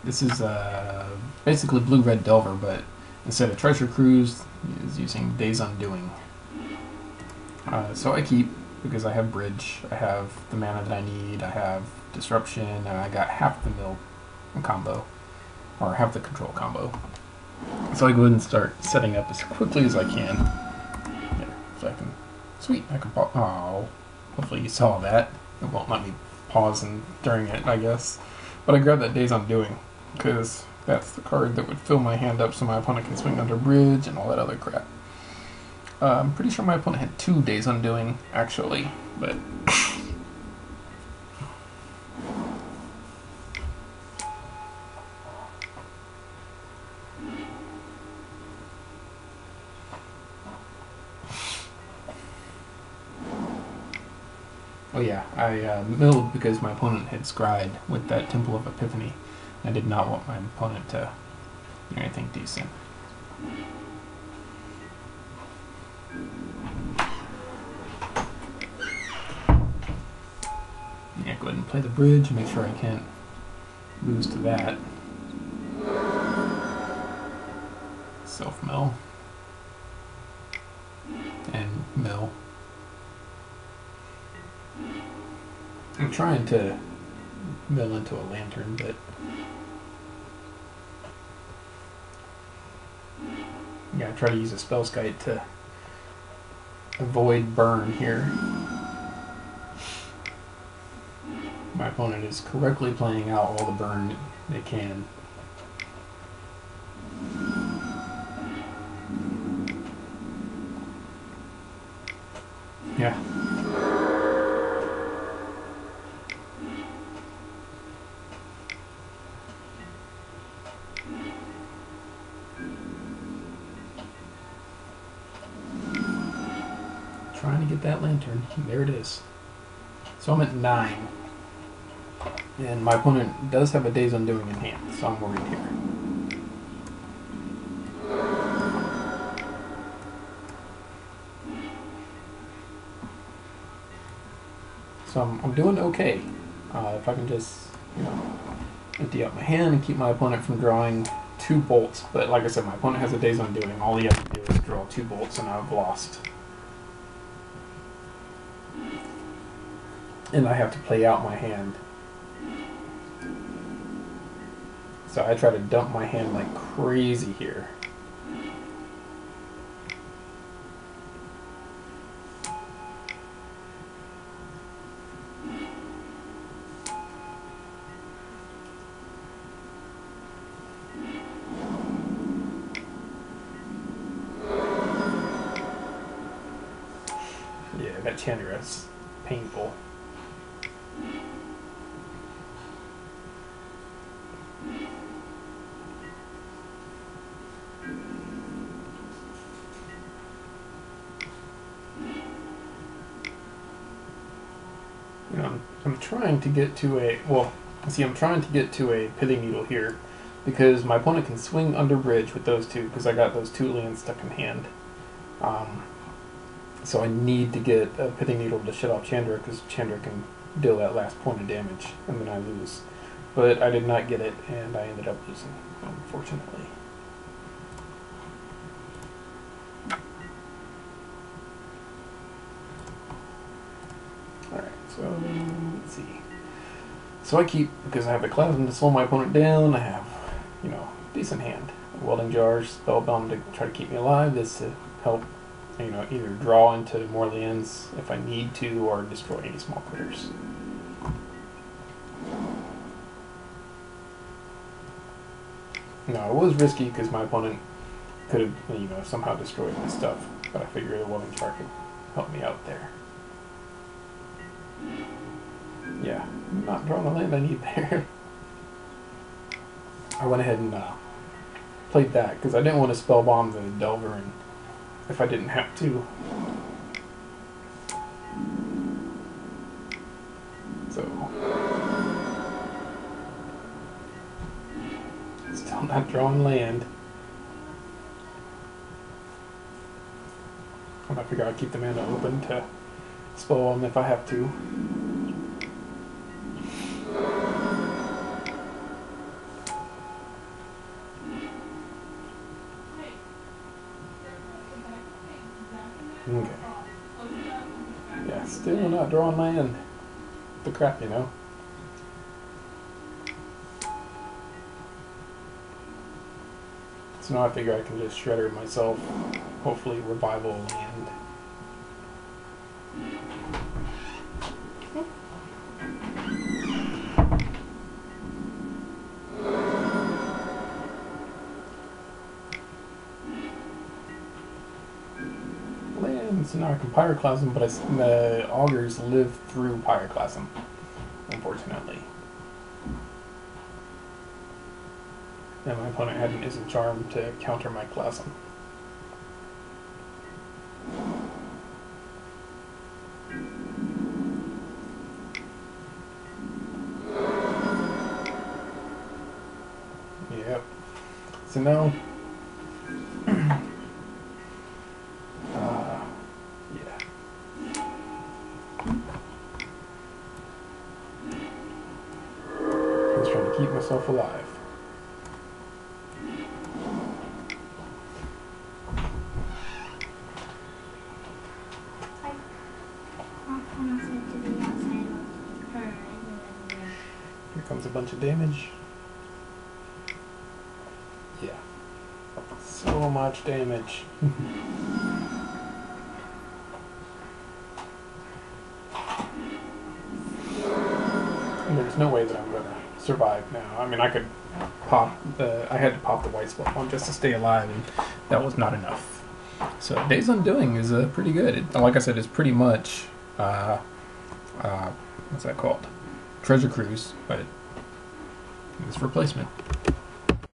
This is basically blue-red Delver, but instead of Treasure Cruise, is using Days Undoing. So I keep, because I have Bridge, I have the mana that I need, I have Disruption, and I got half the mill combo, or half the control combo. So I go ahead and start setting up as quickly as I can. Yeah, so I can, sweet, I can pause. Oh, hopefully you saw that. It won't let me pause during it, I guess. But I grabbed that Days Undoing, because that's the card that would fill my hand up so my opponent can swing under Bridge and all that other crap. I'm pretty sure my opponent had 2 Days Undoing, actually, but... Oh yeah, I milled because my opponent had scryed with that Temple of Epiphany. I did not want my opponent to do anything decent. Yeah, go ahead and play the Bridge, make sure I can't lose to that. Self-mill. And mill. I'm trying to mill into a Lantern, but yeah, I try to use a Spellskite to avoid burn here. My opponent is correctly playing out all the burn they can. Yeah. Trying to get that Lantern. There it is. So I'm at 9. And my opponent does have a Days Undoing in hand, so I'm worried here. So I'm doing okay. If I can just, empty out my hand and keep my opponent from drawing 2 bolts. But like I said, my opponent has a Days Undoing. All he has to do is draw 2 bolts, and I've lost. And I have to play out my hand. So I try to dump my hand like crazy here. Yeah, that Chandera's painful. I'm trying to get to I'm trying to get to a Pithing Needle here, because my opponent can swing under Bridge with those 2, because I got those 2 lands stuck in hand. So I need to get a Pithing Needle to shut off Chandra, because Chandra can deal that last point of damage, and then I lose. But I did not get it, and I ended up losing, unfortunately. Alright, so let's see. So I keep, because I have the Clasm to slow my opponent down, I have, decent hand. Welding Jars, Spellbound to try to keep me alive, this to help, either draw into more lands if I need to, or destroy any small critters. Now, it was risky because my opponent could have, somehow destroyed my stuff, but I figured a Welding Jar could help me out there. Yeah, I'm not drawing the land I need there. I went ahead and played that because I didn't want to Spellbomb the Delver and if I didn't have to. So, still not drawing land. I'm gonna figure out keep the mana open to spell them if I have to. Okay. Yeah, still not drawing land. The crap, you know? So now I figure I can just shredder myself, hopefully revival land. Land, so now I can pyroclasm, but the augurs live through pyroclasm, unfortunately. And my opponent had an Ism Charm to counter my Clasm. Yep. So now, yeah. Just trying to keep myself alive. Here comes a bunch of damage. Yeah. So much damage. And there's no way that I'm gonna survive now. I mean, I could pop I had to pop the white spot one just to stay alive, and that was not enough. So Days Undoing is pretty good. Like I said, it's pretty much what's that called? Treasure Cruise, but it's replacement.